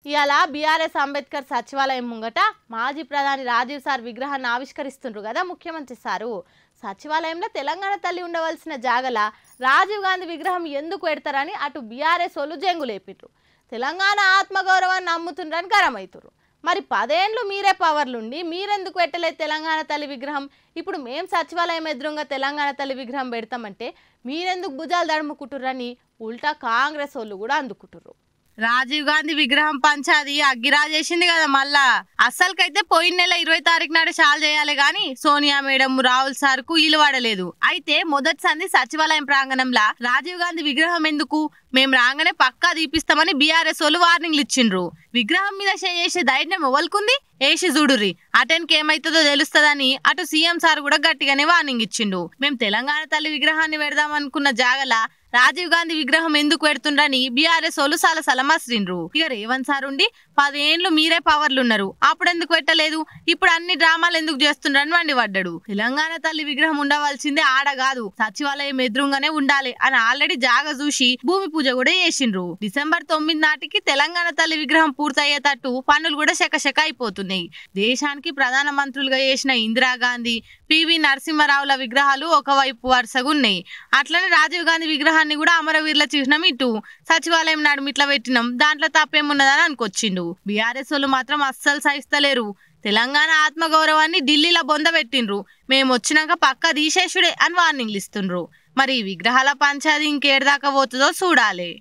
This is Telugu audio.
ఇవాళ బీఆర్ఎస్ అంబేద్కర్ సచివాలయం ముంగట మాజీ ప్రధాని రాజీవ్ సార్ విగ్రహాన్ని ఆవిష్కరిస్తుండ్రు కదా ముఖ్యమంత్రి సారు. సచివాలయంలో తెలంగాణ తల్లి ఉండవలసిన జాగల రాజీవ్ గాంధీ విగ్రహం ఎందుకు పెడతారని అటు బీఆర్ఎస్ వాళ్ళు జంగులేపిట్రు. తెలంగాణ ఆత్మగౌరవాన్ని నమ్ముతుండ్రని గరమైతురు. మరి 10 ఏళ్ళు మీరే పవర్లుండి మీరెందుకు పెట్టలేదు తెలంగాణ తల్లి విగ్రహం? ఇప్పుడు మేం సచివాలయం ఎదురుగా తెలంగాణ తల్లి విగ్రహం పెడతామంటే మీరెందుకు భుజాలు దడుముకుంటుర్రని ఉల్టా కాంగ్రెస్ వాళ్ళు కూడా అందుకుంటుర్రు. రాజీవ్ గాంధీ విగ్రహం పంచాది అగ్గిరాజేసింది కదా మళ్ళా. అస్సలకైతే పోయిన నెల 20 తారీఖు నాడు షాల్ చేయాలి గాని సోనియా మేడం రాహుల్ సార్ కు ఇల్లు వాడలేదు. అయితే మొదటి సంధి సచివాలయం ప్రాంగణంలో రాజీవ్ గాంధీ విగ్రహం ఎందుకు, మేము రాగానే పక్కా దీపిస్తామని బీఆర్ఎస్ వాళ్ళు వార్నింగ్లు ఇచ్చిండ్రు. విగ్రహం మీద చేసే ధైర్యం ఎవరుకుంది? ఏసి చూడుర్రి, అటెన్కి ఏమైతుందో తెలుస్తుందని అటు సీఎం సార్ కూడా గట్టిగానే వార్నింగ్ ఇచ్చిండు. మేము తెలంగాణ తల్లి విగ్రహాన్ని పెడదాం అనుకున్న జాగల రాజీవ్ గాంధీ విగ్రహం ఎందుకు పెడుతుండ్రని బీఆర్ఎస్ వాళ్ళు సలసల మసిరిండ్రు. ఇక రేవంత్ సార్ ఉండి 10 ఏళ్ళు మీరే పవర్లున్నారు, అప్పుడు ఎందుకు పెట్టలేదు, ఇప్పుడు అన్ని డ్రామాలు ఎందుకు చేస్తుండ్రని మండిపడ్డాడు. తెలంగాణ తల్లి విగ్రహం ఉండవలసిందే ఆడ కాదు, సచివాలయం ఎదురుగానే ఉండాలి అని ఆల్రెడీ జాగ చూసి భూమి పూజ కూడా చేసిండ్రు. డిసెంబర్ 9 నాటికి తెలంగాణ తల్లి విగ్రహం పూర్తయ్యేటట్టు పనులు కూడా శకశక అయిపోతున్నాయి. దేశానికి ప్రధాన మంత్రులుగా చేసిన ఇందిరాగాంధీ, పివి నరసింహారావుల విగ్రహాలు ఒకవైపు వరుసగా ఉన్నాయి. అట్లనే రాజీవ్ గాంధీ విగ్రహాన్ని కూడా అమరవీరుల చిహ్నం ఇటు సచివాలయం నడుము ఇట్లా పెట్టినాం, దాంట్లో తప్పేమున్నదని అనుకొచ్చిండు. బీఆర్ఎస్ వాళ్ళు మాత్రం అస్సలు సహిస్తలేరు. తెలంగాణ ఆత్మగౌరవాన్ని ఢిల్లీలో బొందబెట్టిండ్రు, మేము వచ్చినాక పక్క తీసేసుడే అని వార్నింగ్లు ఇస్తుండ్రు. మరి విగ్రహాల పంచాది ఇంకేడదాకా పోతుందో చూడాలి.